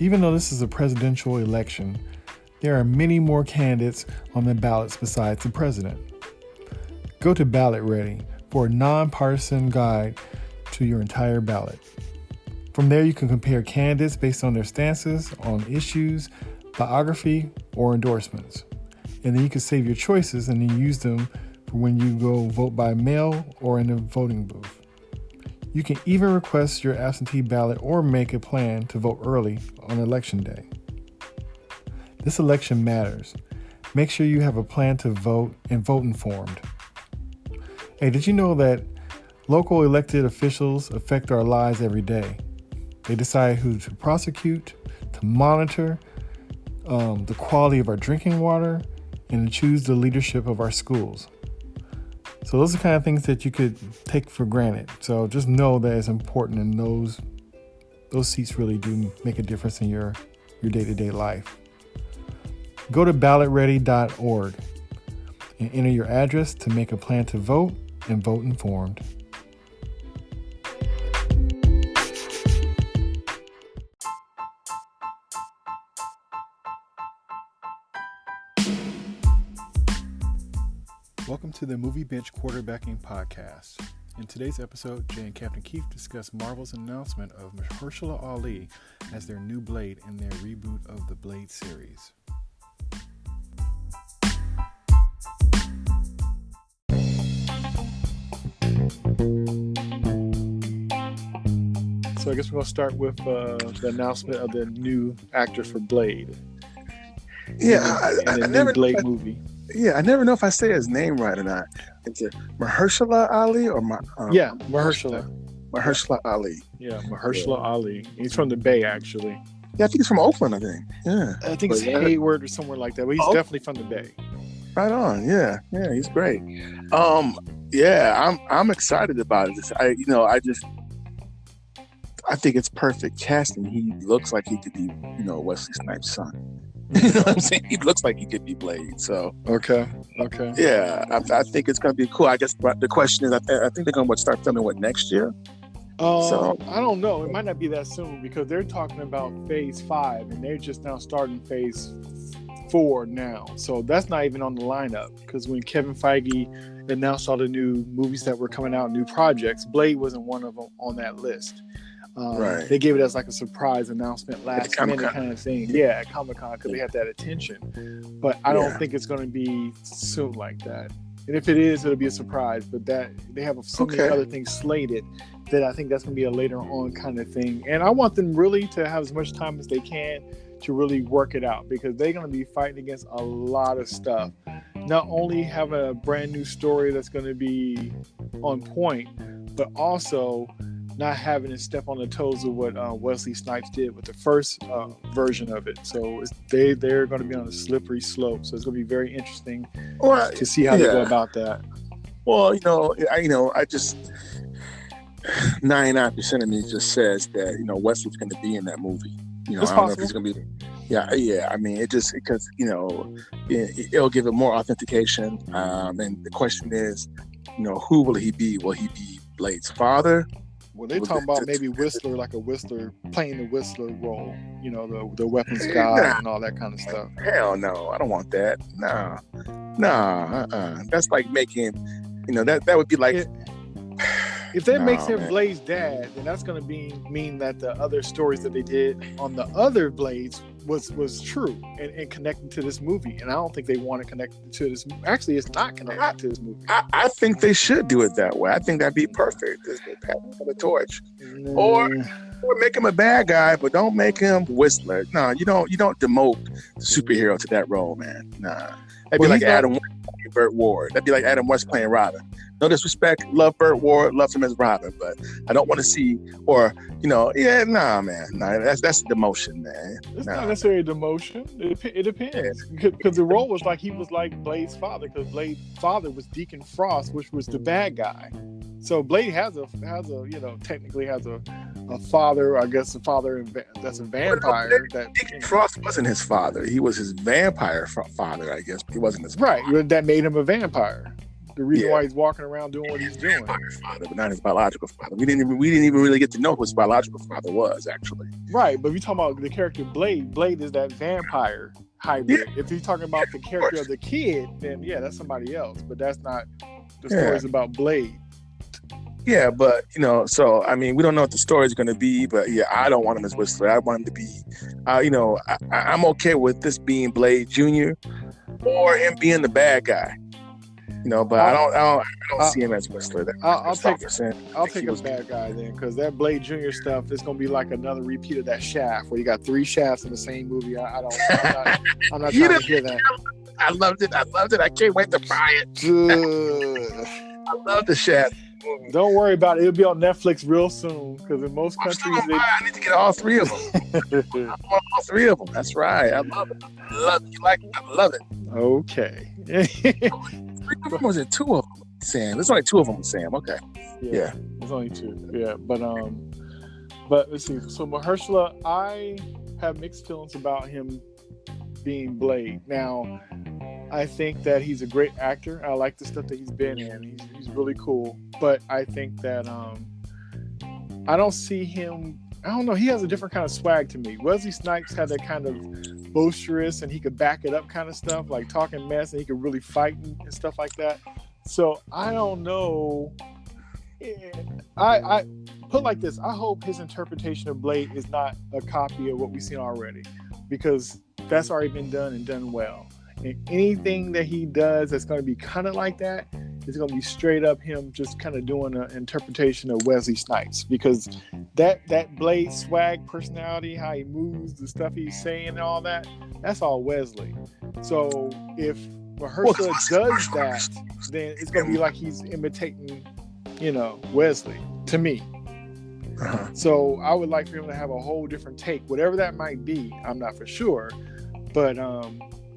Even though this is a presidential election, there are many more candidates on the ballots besides the president. Go to Ballot Ready for a nonpartisan guide to your entire ballot. From there, you can compare candidates based on their stances on issues, biography, or endorsements. And then you can save your choices and then use them for when you go vote by mail or in the voting booth. You can even request your absentee ballot or make a plan to vote early on election day. This election matters. Make sure you have a plan to vote and vote informed. Hey, did you know that local elected officials affect our lives every day? They decide who to prosecute, to monitor the quality of our drinking water, and to choose the leadership of our schools. So those are the kind of things that you could take for granted. So just know that it's important, and those seats really do make a difference in your day-to-day life. Go to ballotready.org and enter your address to make a plan to vote and vote informed. Welcome to the Movie Bench Quarterbacking Podcast. In today's episode, Jay and Captain Keith discuss Marvel's announcement of Mahershala Ali as their new Blade in their reboot of the Blade series. So I guess we're going to start with the announcement of the new actor for Blade. Yeah, I never Blade movie. Yeah, I never know if I say his name right or not. Is it Mahershala Ali or Mahershala Ali? Yeah, Mahershala Ali. He's from the Bay, actually. Yeah, I think he's from Oakland. I think. Yeah, I think it's Hayward or somewhere like that. But he's definitely from the Bay. Right on. Yeah, he's great. I'm excited about it. I think it's perfect casting. He looks like he could be, Wesley Snipes' son. You know what I'm saying? He looks like he could be Blade. So okay. Yeah, I think it's gonna be cool. I guess the question is, I think they're gonna start filming next year. So I don't know. It might not be that soon because they're talking about Phase 5 and they're just now starting Phase 4 now. So that's not even on the lineup because when Kevin Feige announced all the new movies that were coming out, new projects, Blade wasn't one of them on that list. Right. They gave it as like a surprise announcement last minute kind of thing. Yeah, at Comic-Con because they had that attention. But I don't think it's going to be soon like that. And if it is, it'll be a surprise. But that they have so many other things slated that I think that's going to be a later on kind of thing. And I want them really to have as much time as they can to really work it out because they're going to be fighting against a lot of stuff. Not only have a brand new story that's going to be on point, but also not having to step on the toes of what Wesley Snipes did with the first version of it. So they're going to be on a slippery slope. So it's going to be very interesting to see how they go about that. Well, I just 99% of me just says that Wesley's going to be in that movie. I don't know if he's going to be. Yeah. I mean, it just because it'll give it more authentication. And the question is, who will he be? Will he be Blade's father? Well, they're talking about maybe Whistler, like a Whistler, playing the Whistler role, the weapons guy and all that kind of stuff. Hell no, I don't want that. That's like making, that would be like... If that makes him Blade's dad, then that's going to mean that the other stories that they did on the other Blades was true and connected to this movie. And I don't think they want to connect it to this. Actually, it's not connected to this movie. I think they should do it that way. I think that'd be perfect. Just pass him the torch, or make him a bad guy, but don't make him Whistler. No, you don't demote the superhero to that role, man. Nah, that'd be like Adam West playing Burt Ward. That'd be like Adam West playing Robin. No disrespect, love Burt Ward, love him as Robin, but I don't want to see, man. Nah, that's a demotion, man. It's not necessarily a demotion. It depends. Because the role was like he was like Blade's father, because Blade's father was Deacon Frost, which was the bad guy. So Blade has a technically has a father, I guess a father that's a vampire. Deacon Frost wasn't his father. He was his vampire father, I guess, but he wasn't his father. Right, that made him a vampire. the reason why he's walking around doing what he's doing. Father, but not his biological father. We didn't even really get to know who his biological father was, actually. Right, but if you're talking about the character Blade, Blade is that vampire hybrid. Yeah. If you're talking about the character of the kid, then yeah, that's somebody else. But that's not the story's about Blade. Yeah, but so I mean, we don't know what the story is going to be, but yeah, I don't want him as Whistler. I want him to be, I'm okay with this being Blade Jr. or him being the bad guy. But I don't see him as Whistler. I'll take a bad guy then, because that Blade Jr. stuff is going to be like another repeat of that Shaft, where you got 3 Shafts in the same movie. I'm not trying to hear that. I loved it. I can't wait to buy it. I love the Shaft. Don't worry about it. It'll be on Netflix real soon, because in most countries I need to get all 3 of them. I want all 3 of them. That's right. I love it. I love it. Okay. 3 of them, was it 2 of them? Sam. There's only 2 of them, Sam. Okay. Yeah. There's only 2. Yeah, but let's see. So Mahershala, I have mixed feelings about him being Blade. Now, I think that he's a great actor. I like the stuff that he's been in. He's really cool. But I think that I don't see him. I don't know. He has a different kind of swag to me. Wesley Snipes had that kind of boisterous, and he could back it up kind of stuff, like talking mess, and he could really fight and stuff like that. So I don't know. I put it like this. I hope his interpretation of Blade is not a copy of what we've seen already, because that's already been done and done well. And anything that he does that's going to be kind of like that is going to be straight up him just kind of doing an interpretation of Wesley Snipes, because that Blade swag personality, how he moves, the stuff he's saying and all that, that's all Wesley. So if Mahershala does that, then it's going to be like he's imitating, Wesley, to me. Uh-huh. So I would like for him to have a whole different take, whatever that might be. I'm not for sure, but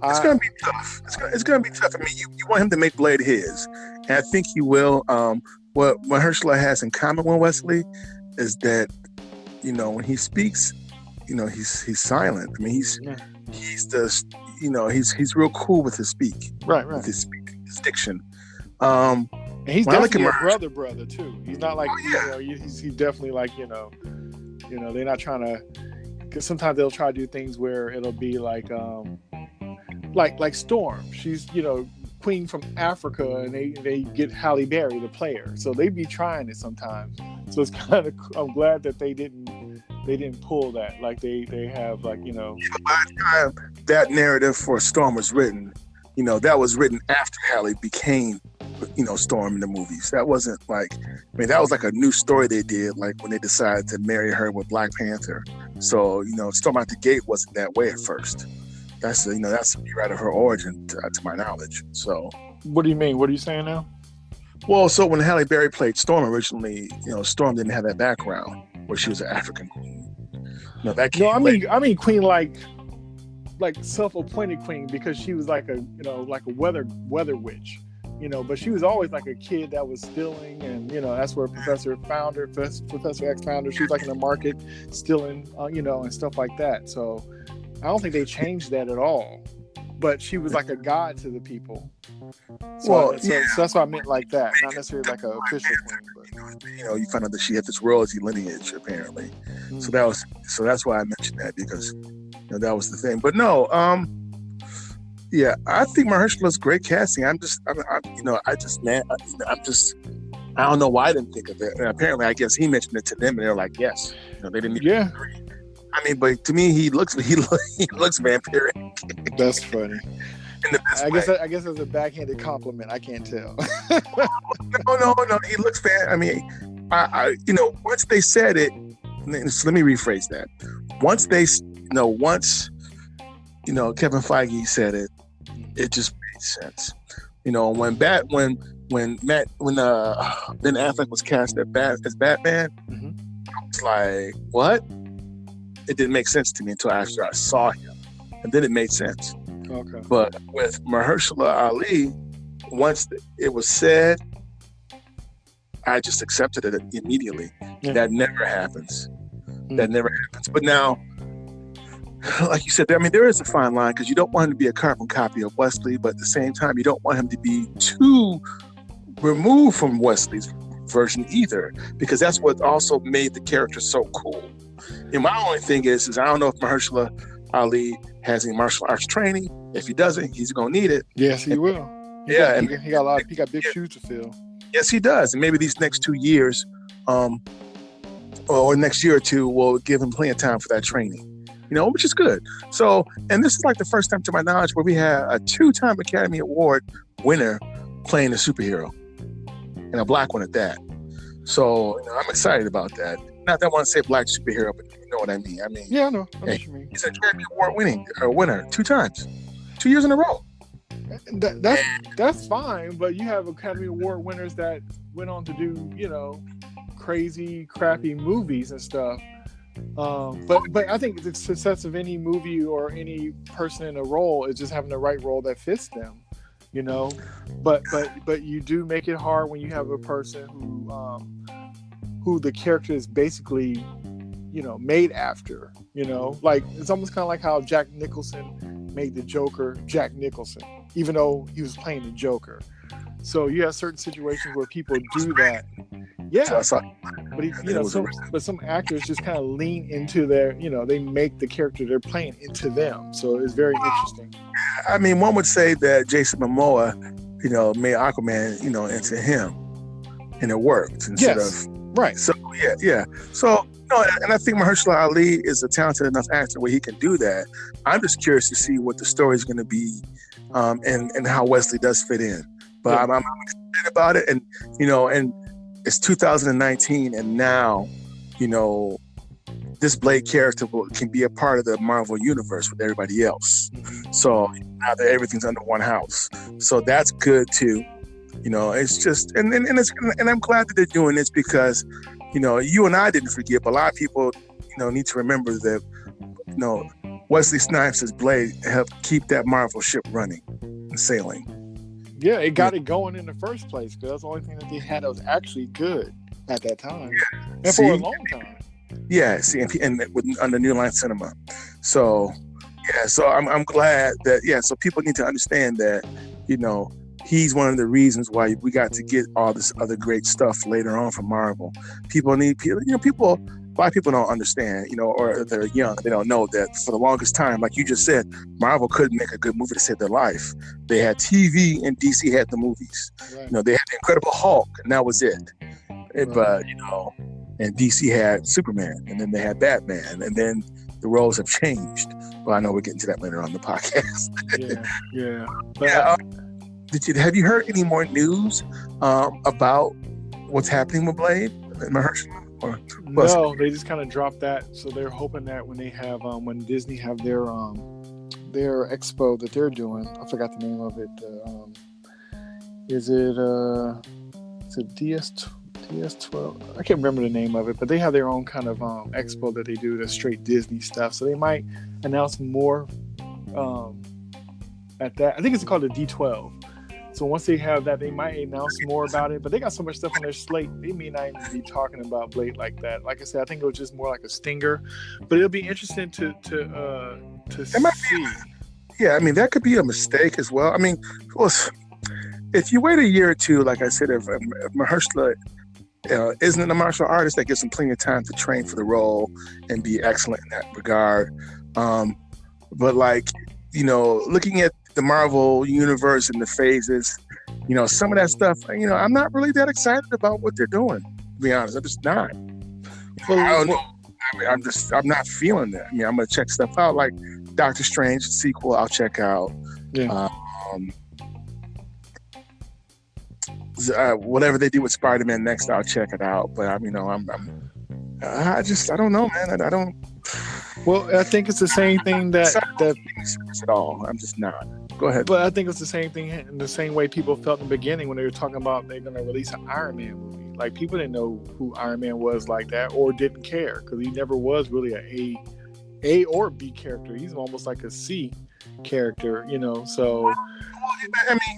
it's going to be tough. It's going to be tough. I mean, you want him to make Blade his, and I think he will. What Mahershala has in common with Wesley is that, when he speaks, he's silent. I mean, he's just, he's real cool with his speak. Right. With his diction. And he's definitely a brother too. He's not like, he's definitely like, they're not trying to, because sometimes they'll try to do things where it'll be like Storm. She's, queen from Africa, and they get Halle Berry to play her. So they be trying it sometimes. So it's kind of, I'm glad that they didn't pull that. Like they have, like, By the time that narrative for Storm was written, that was written after Halle became, Storm in the movies. That wasn't like, that was like a new story they did, like when they decided to marry her with Black Panther. So, Storm out the gate wasn't that way at first. That's that's right of her origin, to my knowledge. So, what do you mean? What are you saying now? Well, so when Halle Berry played Storm originally, Storm didn't have that background where she was an African queen. I mean queen like self-appointed queen, because she was like a like a weather witch, but she was always like a kid that was stealing, and that's where Professor X found her. She was like in the market stealing, and stuff like that. So I don't think they changed that at all, but she was like a god to the people. So that's what I meant like that, not necessarily like an official queen. But you find out that she had this royalty lineage apparently. Mm-hmm. So that's why I mentioned that, because that was the thing. But no, I think Mahershala's great casting. I don't know why I didn't think of it. And apparently, I guess he mentioned it to them, and they're like, yes. They didn't even agree. I mean, but to me, he looks vampiric. That's funny. I guess that's a backhanded compliment. I can't tell. No. He looks bad. I mean, once they said it, so let me rephrase that. Once Kevin Feige said it, it just made sense. When Ben Affleck was cast as Batman, mm-hmm. I was like, what? It didn't make sense to me until after I saw him, and then it made sense. Okay. But with Mahershala Ali, once it was said, I just accepted it immediately. Yeah. That never happens. But now, like you said, there is a fine line, because you don't want him to be a carbon copy of Wesley, but at the same time, you don't want him to be too removed from Wesley's version either, because that's what also made the character so cool. And my only thing is I don't know if Mahershala Ali has any martial arts training. If he doesn't, he's gonna need it. Yes, he will. He got big shoes to fill. Yes, he does. And maybe these next 2 years, or next year or two, will give him plenty of time for that training. Which is good. So, and this is like the first time, to my knowledge, where we had a 2-time Academy Award winner playing a superhero, and a black one at that. So, I'm excited about that. Not that I want to say black superhero, but you know what I mean. Yeah, I know what you mean. He's an Academy Award winner 2 times, 2 years in a row. That's fine, but you have Academy Award winners that went on to do, crazy, crappy movies and stuff. But I think the success of any movie or any person in a role is just having the right role that fits them. But you do make it hard when you have a person who the character is basically, made after. Like it's almost kind of like how Jack Nicholson made the Joker Jack Nicholson, even though he was playing the Joker. So you have certain situations where people do that. Yeah, but some actors just kind of lean into their, they make the character they're playing into them. So it's very interesting. One would say that Jason Momoa, made Aquaman, into him, and it worked instead of right. So yeah. So and I think Mahershala Ali is a talented enough actor where he can do that. I'm just curious to see what the story is going to be, and how Wesley does fit in. But I'm excited about it, and and it's 2019, and now, this Blade character can be a part of the Marvel universe with everybody else. Mm-hmm. So now that everything's under one house, so that's good too. It's just, and I'm glad that they're doing this because, you and I didn't forget, but a lot of people, need to remember that, Wesley Snipes' Blade helped keep that Marvel ship running and sailing. Yeah, it got it going in the first place because that's the only thing that they had that was actually good at that time, and for a long time. Yeah, and under New Line Cinema. So, so I'm glad that so people need to understand that, he's one of the reasons why we got to get all this other great stuff later on from Marvel. A lot of people don't understand, or they're young. They don't know that for the longest time, like you just said, Marvel couldn't make a good movie to save their life. They had TV and DC had the movies. Right. They had the Incredible Hulk, and that was it. Right. But, and DC had Superman, and then they had Batman, and then the roles have changed. Well, I know we're getting to that later on in the podcast. Yeah. But, have you heard any more news about what's happening with Blade and Mahershala? No, they just kind of dropped that. So they're hoping that when they have when Disney have their expo that they're doing, I forgot the name of it. Is it DS12? I can't remember the name of it, but they have their own kind of expo that they do that's straight Disney stuff. So they might announce more at that. I think it's called the D12. So once they have that, they might announce more about it. But they got so much stuff on their slate, they may not even be talking about Blade like that. Like I said, I think it was just more like a stinger. But it'll be interesting to see. That could be a mistake as well. If you wait a year or two, like I said, if Mahershala isn't a martial artist, that gives him plenty of time to train for the role and be excellent in that regard. But looking at the Marvel universe and the phases, some of that stuff, I'm not really that excited about what they're doing, to be honest. I'm just not. Well, I don't know. I'm not feeling that. I'm going to check stuff out, like Doctor Strange sequel, I'll check out. Yeah. Whatever they do with Spider-Man next, I'll check it out. But I don't know, man. I don't. Well, I think it's the same thing that at all. I'm just not. Go ahead. But I think it's the same thing in the same way people felt in the beginning when they were talking about they're going to release an Iron Man movie. Like, people didn't know who Iron Man was like that, or didn't care, because he never was really a or B character. He's almost like a C character, so.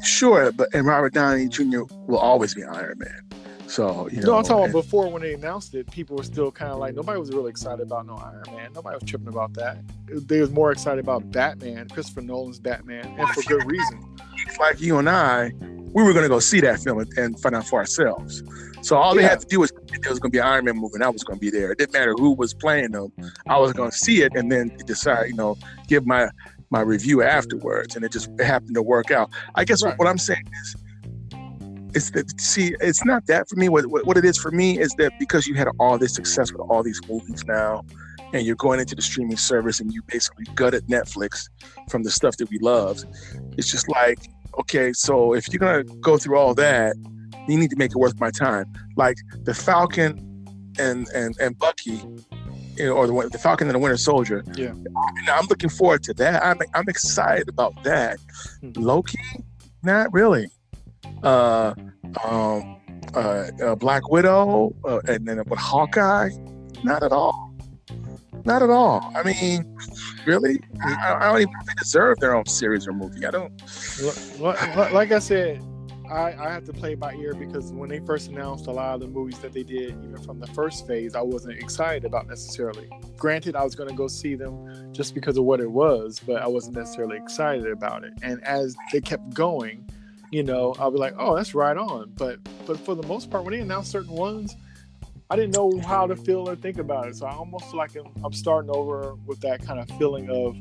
Sure, and Robert Downey Jr. will always be Iron Man. So, No, I'm talking about before, when they announced it, people were still kind of like, nobody was really excited about no Iron Man. Nobody was tripping about that. They was more excited about Batman, Christopher Nolan's Batman, and for good reason. Like you and I, we were going to go see that film and find out for ourselves. So all they had to do was there was going to be an Iron Man movie, and I was going to be there. It didn't matter who was playing them. I was going to see it and then decide, give my review afterwards. And it happened to work out. I guess what I'm saying is, it's not that for me. What it is for me is that because you had all this success with all these movies now, and you're going into the streaming service and you basically gutted Netflix from the stuff that we loved, it's just like, okay, so if you're going to go through all that, you need to make it worth my time. Like the Falcon and Bucky, or the Falcon and the Winter Soldier. Yeah, I'm looking forward to that. I'm excited about that. Loki, not really. Black Widow, and then with Hawkeye, not at all. Not at all. I mean, really? I don't even think they deserve their own series or movie. I don't. Like I said, I have to play by ear because when they first announced a lot of the movies that they did, even from the first phase, I wasn't excited about necessarily. Granted, I was going to go see them just because of what it was, but I wasn't necessarily excited about it. And as they kept going, I'll be like, oh, that's right on. But for the most part, when they announced certain ones, I didn't know how to feel or think about it. So I almost feel like I'm starting over with that kind of feeling of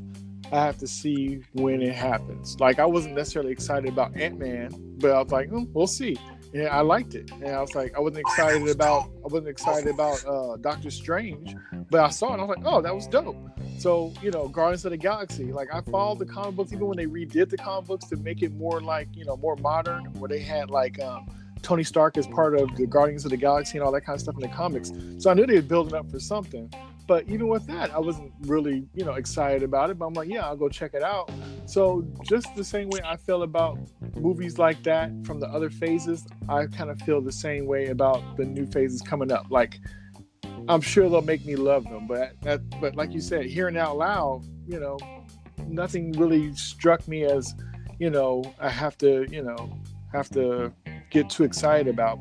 I have to see when it happens. Like I wasn't necessarily excited about Ant-Man, but I was like, we'll see. And I liked it. And I was like, I wasn't excited about Doctor Strange, but I saw it and I was like, oh, that was dope. So, Guardians of the Galaxy, like I followed the comic books even when they redid the comic books to make it more like, more modern, where they had like Tony Stark as part of the Guardians of the Galaxy and all that kind of stuff in the comics. So I knew they were building up for something. But even with that, I wasn't really, excited about it. But I'm like, yeah, I'll go check it out. So just the same way I feel about movies like that from the other phases, I kind of feel the same way about the new phases coming up. Like, I'm sure they'll make me love them. But like you said, hearing out loud, nothing really struck me as, I have to get too excited about.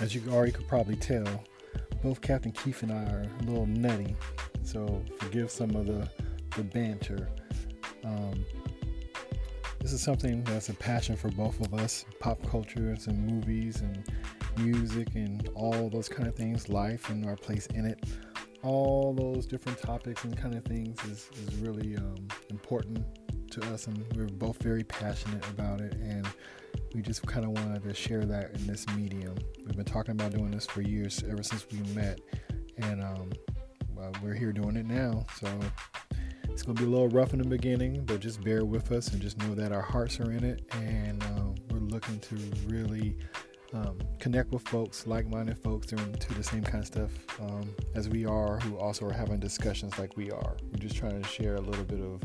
As you already could probably tell, both Captain Keith and I are a little nutty, so forgive some of the banter. This is something that's a passion for both of us, pop cultures and movies and music and all those kind of things, life and our place in it. All those different topics and kind of things is really important to us, and we're both very passionate about it, and we just kind of wanted to share that in this medium. We've been talking about doing this for years, ever since we met, and we're here doing it now. So it's going to be a little rough in the beginning, but just bear with us and just know that our hearts are in it, and we're looking to really connect with folks, like-minded folks that are into the same kind of stuff as we are, who also are having discussions like we are. We're just trying to share a little bit of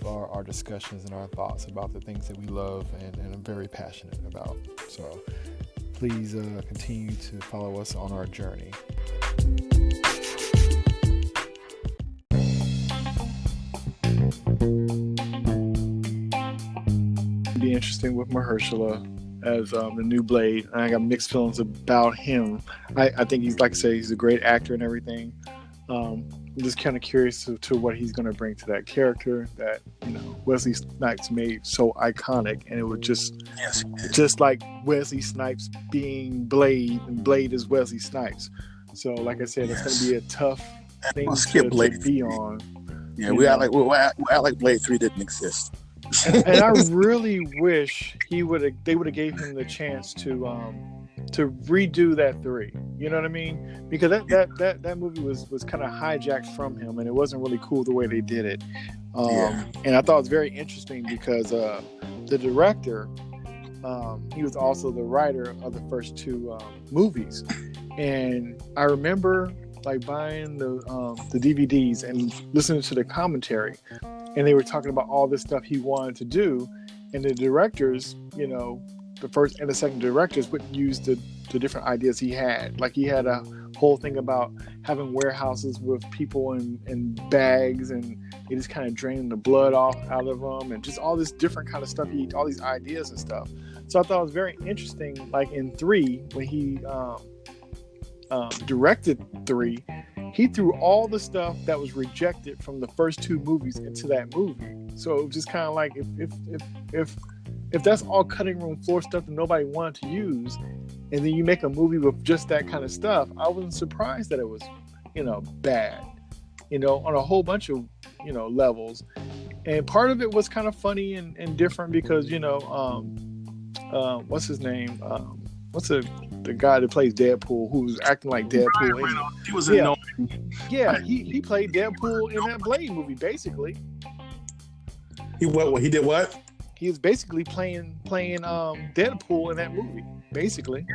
our discussions and our thoughts about the things that we love and are very passionate about. So please continue to follow us on our journey. Be interesting with Mahershala as the new Blade. I got mixed feelings about him. I think he's, like I say, he's a great actor and everything. I'm just kind of curious to what he's going to bring to that character that Wesley Snipes made so iconic, and it was just like Wesley Snipes being Blade, and Blade is Wesley Snipes. So, like I said, it's going to be a tough thing to be on. Yeah, we act like Blade 3 didn't exist. And I really wish they would have gave him the chance to redo that 3. You know what I mean? Because that movie was kind of hijacked from him, and it wasn't really cool the way they did it. And I thought it was very interesting because the director, he was also the writer of the first 2 movies, and I remember like buying the DVDs and listening to the commentary, and they were talking about all this stuff he wanted to do, and the directors, the first and the second directors would use the different ideas he had. Like he had a whole thing about having warehouses with people in bags, and he just kind of draining the blood out of them, and just all this different kind of stuff. All these ideas and stuff. So I thought it was very interesting. Like in 3, when he directed 3, he threw all the stuff that was rejected from the first two movies into that movie. So it was just kind of like if that's all cutting room floor stuff that nobody wanted to use, and then you make a movie with just that kind of stuff, I wasn't surprised that it was, bad, on a whole bunch of, levels. And part of it was kind of funny and different because, what's his name? What's the guy that plays Deadpool, who's acting like Deadpool? He was annoying. Yeah, he played Deadpool in that Blade movie, basically. He did what? He was basically playing Deadpool in that movie, basically.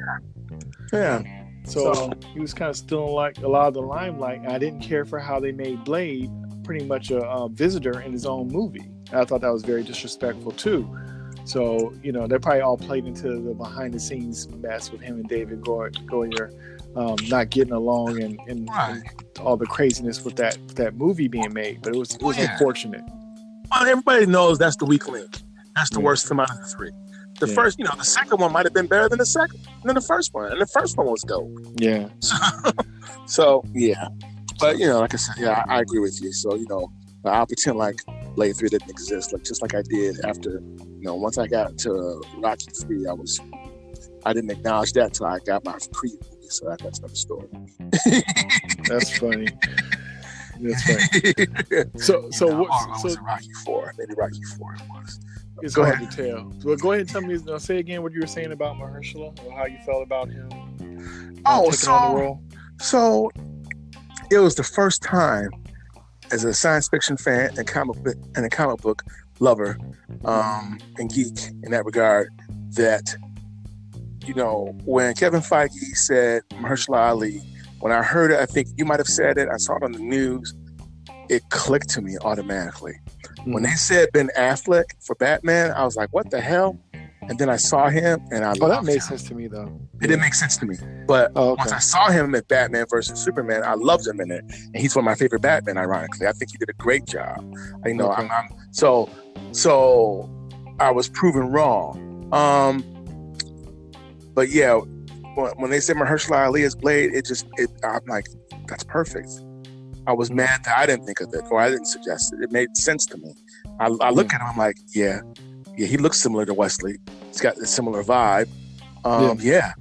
Yeah. So he was kind of still like a lot of the limelight. I didn't care for how they made Blade pretty much a visitor in his own movie. I thought that was very disrespectful too. So, they probably all played into the behind the scenes mess with him and David Goyer not getting along and all the craziness with that movie being made. But it was unfortunate. Well, everybody knows that's the weak link. That's the worst out of the three. The first, the second one might have been better than the first one, and the first one was dope. Yeah. So yeah, but like I said, yeah, I agree with you. So I'll pretend like Blade 3 didn't exist, just like I did after, once I got to Rocky 3, I didn't acknowledge that till I got my Creed movie. So that's another story. That's funny. That's funny. So was it Rocky 4? Maybe Rocky 4 it was. It's hard to tell. Well, go ahead and tell me. Say again what you were saying about Mahershala, or how you felt about him. So it was the first time, as a science fiction fan and a comic book lover, and geek in that regard, that when Kevin Feige said Mahershala Ali, when I heard it, I think you might have said it. I saw it on the news. It clicked to me automatically. When they said Ben Affleck for Batman, I was like, what the hell? And then I saw him and I loved him. That made sense to me, though. It didn't make sense to me. But once I saw him at Batman versus Superman, I loved him in it. And he's one of my favorite Batman, ironically. I think he did a great job. So I was proven wrong. But yeah, when they said Mahershala Ali as Blade, I'm like, that's perfect. I was mad that I didn't think of it, or I didn't suggest it. It made sense to me. I look at him, I'm like, yeah, he looks similar to Wesley. He's got a similar vibe. Yeah,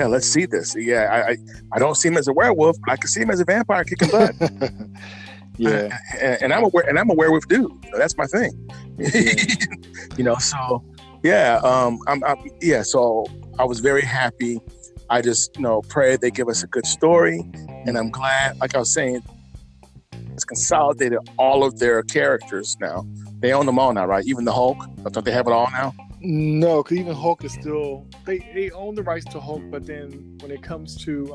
let's see this. Yeah, I don't see him as a werewolf, but I can see him as a vampire kicking butt. Yeah, and I'm a werewolf dude. That's my thing. So yeah, So I was very happy. I just pray they give us a good story, and I'm glad. Like I was saying, it's consolidated all of their characters now. They own them all now, right? Even the Hulk. Don't they have it all now? No, because even Hulk is still they own the rights to Hulk, but then when it comes to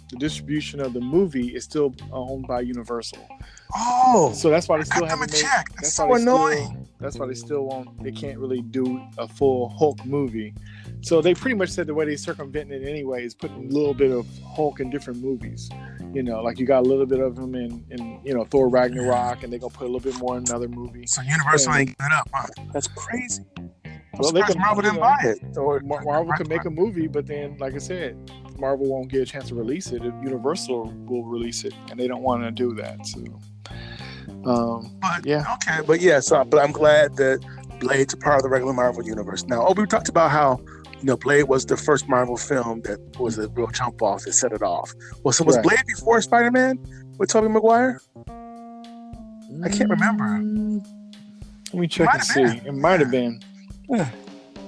the distribution of the movie, it's still owned by Universal. Oh, so that's why they still haven't made. That's so annoying. That's why they still won't. They can't really do a full Hulk movie. So they pretty much said the way they circumvent it anyway is putting a little bit of Hulk in different movies. Like you got a little bit of him in Thor Ragnarok, and they're gonna put a little bit more in another movie. So Universal ain't giving up, huh? That's crazy. Well, they can, Marvel didn't buy it. Or Marvel could make a movie, but then, like I said, Marvel won't get a chance to release it. Universal will release it, and they don't want to do that. So, but I'm glad that Blade's a part of the regular Marvel universe. Now, we talked about how Blade was the first Marvel film that was a real jump off that set it off. Well, so was Blade before Spider-Man with Tobey Maguire? I can't remember. Let me check and see. It might have been. Yeah.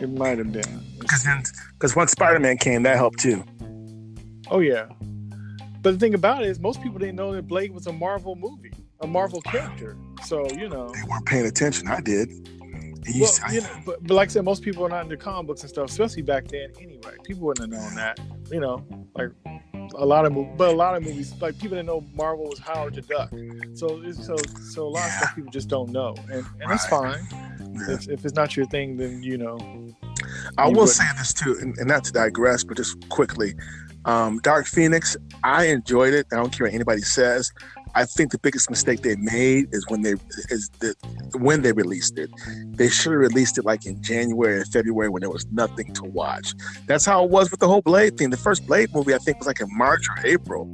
It might have been. Because once Spider-Man came, that helped too. Oh, yeah. But the thing about it is most people didn't know that Blade was a Marvel movie, a Marvel character. So, They weren't paying attention. I did. But like I said, most people are not into comic books and stuff, especially back then anyway. People wouldn't have known that. Like a lot of movies, like people didn't know Marvel was Howard the Duck. So a lot of stuff people just don't know. And that's fine. Yeah. If it's not your thing, then I will say this too, and not to digress, but just quickly. Dark Phoenix, I enjoyed it. I don't care what anybody says. I think the biggest mistake they made is when they released it. They should have released it like in January or February when there was nothing to watch. That's how it was with the whole Blade thing. The first Blade movie I think was like in March or April.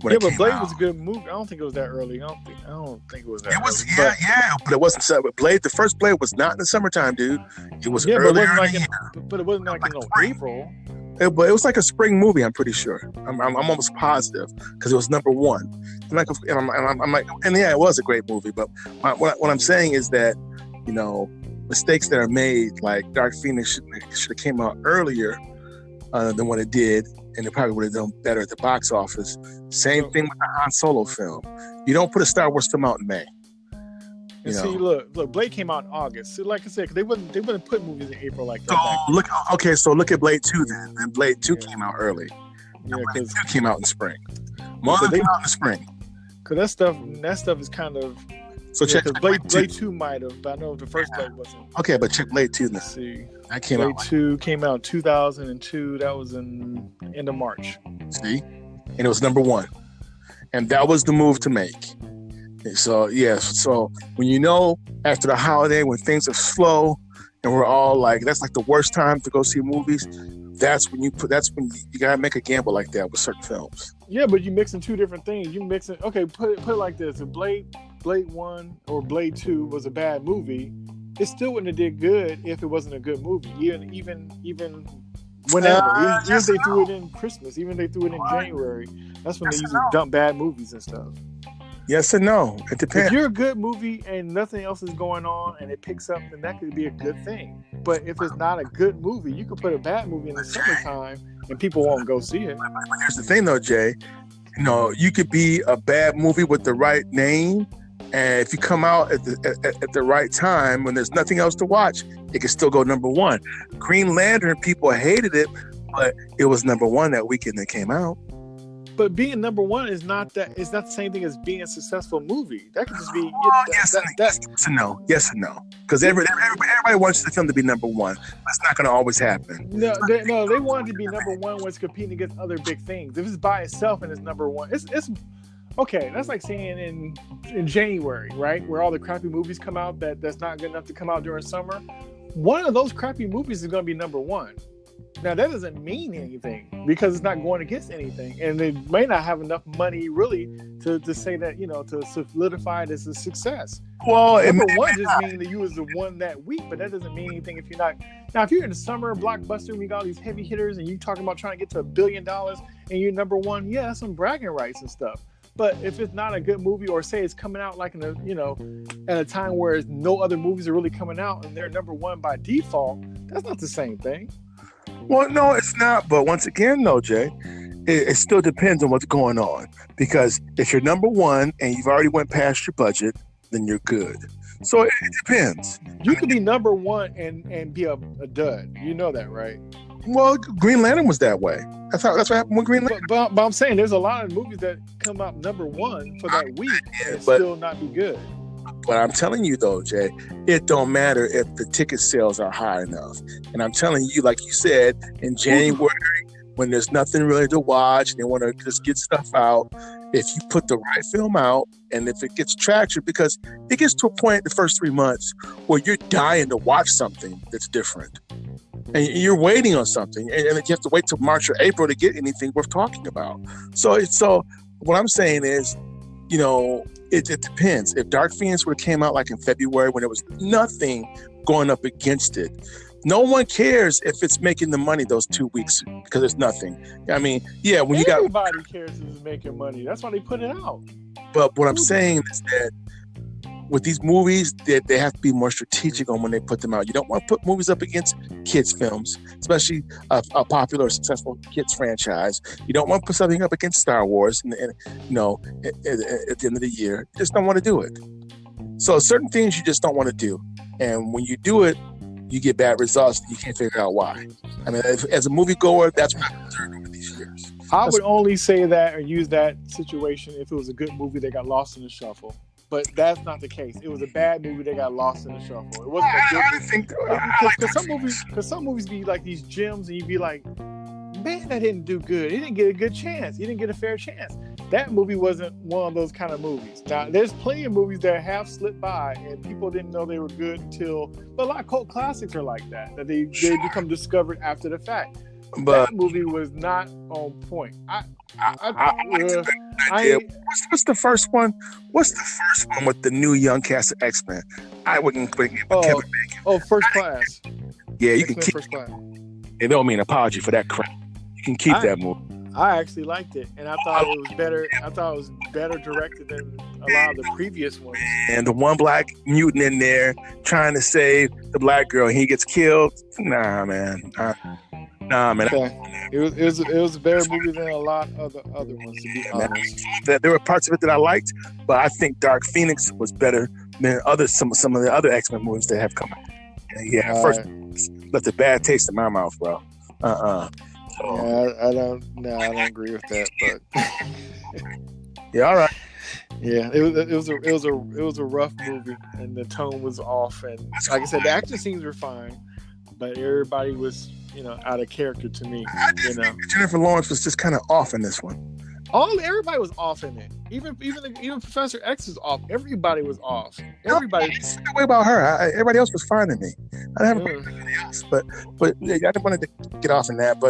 when it but came Blade out. was a good movie. I don't think it was that early. I don't think it was that. It was early, but it wasn't. Blade, the first Blade was not in the summertime, dude. It was earlier but it wasn't like in the in, but it wasn't like in April. But it was like a spring movie. I'm pretty sure. I'm almost positive because it was number one. I'm like, and yeah, it was a great movie. But what I'm saying is that, you know, mistakes that are made, like Dark Phoenix should have came out earlier than what it did, and it probably would have done better at the box office. Same thing with the Han Solo film. You don't put a Star Wars film out in May. And see, look, Blade came out in August. So like I said, they wouldn't put movies in April like that. So look at Blade 2 then. And Blade 2 came out early. Yeah, Blade 2 came out in spring. Marlon came out in the spring. Because that stuff is kind of. So check Blade 2 might have, but I know the first Blade wasn't. Okay, but check Blade 2 then. Let's see. That came Blade out. 2 came out in 2002. That was in end of March. See? And it was number one. And that was the move to make. So, so when you know after the holiday when things are slow and we're all like, that's like the worst time to go see movies, that's when you gotta make a gamble like that with certain films. Yeah, but you're mixing two different things. You mixing, okay, put it like this. If Blade 1 or Blade 2 was a bad movie, it still wouldn't have did good if it wasn't a good movie. Even whenever. Even if they threw it in Christmas, even if they threw it in January, that's when they usually dump bad movies and stuff. Yes and no. It depends. If you're a good movie and nothing else is going on and it picks up, then that could be a good thing. But if it's not a good movie, you could put a bad movie in the summertime and people won't go see it. Here's the thing though, Jay. You know, you could be a bad movie with the right name, and if you come out at the right time when there's nothing else to watch, it can still go number one. Green Lantern, people hated it, but it was number one that weekend that came out. But being number one is not the same thing as being a successful movie. That could just be yes and no. Yes and no. Because everybody wants the film to be number one. That's not going to always happen. No, they want it to be number one when it's competing against other big things. If it's by itself and it's number one, it's okay. That's like saying in January, right, where all the crappy movies come out that's not good enough to come out during summer. One of those crappy movies is going to be number one. Now, that doesn't mean anything because it's not going against anything. And they may not have enough money really to say that, to solidify it as a success. Well, number one just means that you was the one that week, but that doesn't mean anything if you're not. Now, if you're in the summer blockbuster and you got all these heavy hitters and you talking about trying to get to $1 billion and you're number one, yeah, that's some bragging rights and stuff. But if it's not a good movie, or say it's coming out like at a time where no other movies are really coming out and they're number one by default, that's not the same thing. Well, no, it's not. But once again, though, Jay, it still depends on what's going on. Because if you're number one and you've already went past your budget, then you're good. So it depends. You could be number one and be a dud. You know that, right? Well, Green Lantern was that way. That's what happened with Green Lantern. But I'm saying there's a lot of movies that come out number one for that week and still not be good. But I'm telling you though, Jay, it don't matter if the ticket sales are high enough. And I'm telling you, like you said, in January, when there's nothing really to watch, and they want to just get stuff out, if you put the right film out, and if it gets traction, because it gets to a point the first 3 months where you're dying to watch something that's different. And you're waiting on something, and you have to wait till March or April to get anything worth talking about. So what I'm saying is, it depends. If Dark Phoenix would have came out like in February when there was nothing going up against it, no one cares if it's making the money those 2 weeks because there's nothing. I mean, yeah, when everybody cares if it's making money. That's why they put it out. But what I'm saying is that with these movies, they have to be more strategic on when they put them out. You don't want to put movies up against kids' films, especially a popular or successful kids franchise. You don't want to put something up against Star Wars, at the end of the year. You just don't want to do it. So certain things you just don't want to do. And when you do it, you get bad results. You can't figure out why. I mean, as a moviegoer, that's what I've observed over these years. I would only say that or use that situation if it was a good movie that got lost in the shuffle. But that's not the case. It was a bad movie that got lost in the shuffle. It wasn't a good movie. Because some movies be like these gems, and you'd be like, man, that didn't do good. He didn't get a good chance. He didn't get a fair chance. That movie wasn't one of those kind of movies. Now, there's plenty of movies that have slipped by, and people didn't know they were good until. But a lot of cult classics are like that they become discovered after the fact. But that movie was not on point. I like the idea. What's the first one? What's the first one with the new young cast of X-Men? I wouldn't put it with Kevin Bacon. Oh, First Class. Yeah, you X-Men can keep First Class. It don't mean apology for that crap. You can keep that movie. I actually liked it, and I thought it was better. I thought it was better directed than a lot of the previous ones. And the one black mutant in there trying to save the black girl, and he gets killed. Nah, man. Okay. It was a better movie than a lot of the other ones, to be honest. There were parts of it that I liked, but I think Dark Phoenix was better than some of the other X-Men movies that have come out. Yeah, first left a bad taste in my mouth, bro. Yeah, I don't agree with that, but yeah, all right. Yeah, it was a rough movie, and the tone was off, and like I said, the action scenes were fine, but everybody was, out of character to me. Jennifer Lawrence was just kind of off in this one. Everybody was off in it. Even Professor X was off. Everybody was off. Everybody. It's the way about her. Everybody else was fine to me. I didn't have a problem with anybody else, but yeah, I didn't want to get off in that.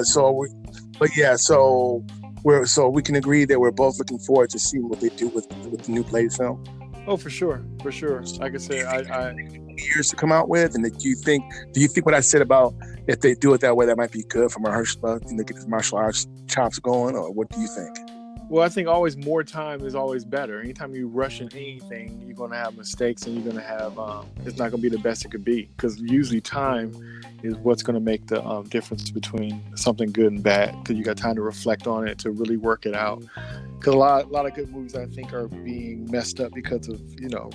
So we can agree that we're both looking forward to seeing what they do with the new Blade film. Oh, for sure. Like I said, I years to come out with, and do you think what I said about if they do it that way, that might be good for Mahershala and they get his martial arts chops going, or what do you think? Well, I think always more time is always better. Anytime you rush in anything, you're going to have mistakes, and you're going to have it's not going to be the best it could be, because usually time is what's going to make the difference between something good and bad, because you got time to reflect on it, to really work it out. Because a lot of good movies, I think, are being messed up because of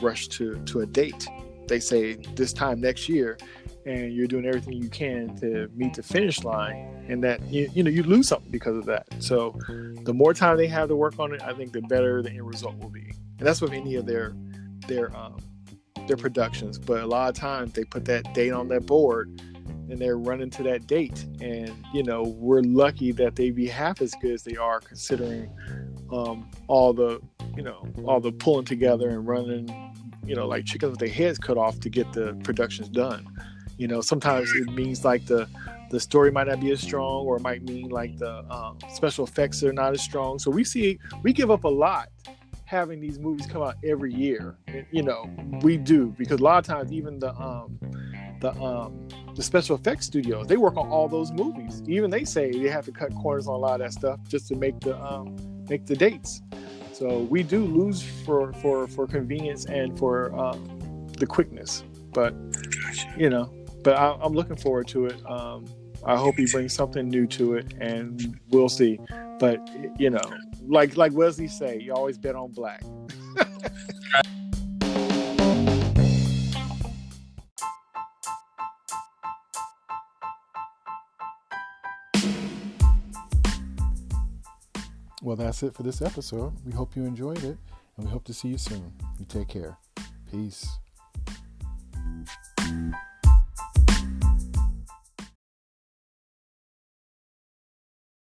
rush to a date. They say this time next year, and you're doing everything you can to meet the finish line, and that you lose something because of that. So the more time they have to work on it, I think the better the end result will be. And that's with any of their productions. But a lot of times they put that date on that board, and they're running to that date. And we're lucky that they be half as good as they are, considering all the pulling together and running, like chickens with their heads cut off to get the productions done. Sometimes it means like the story might not be as strong, or it might mean like the special effects are not as strong. So we give up a lot having these movies come out every year. We do, because a lot of times even the special effects studios, they work on all those movies. Even they say they have to cut corners on a lot of that stuff just to make the dates. So we do lose for convenience and for the quickness. But but I'm looking forward to it. I hope he brings something new to it, and we'll see. But like Wesley say, you always bet on black. Well, that's it for this episode. We hope you enjoyed it, and we hope to see you soon. You take care. Peace.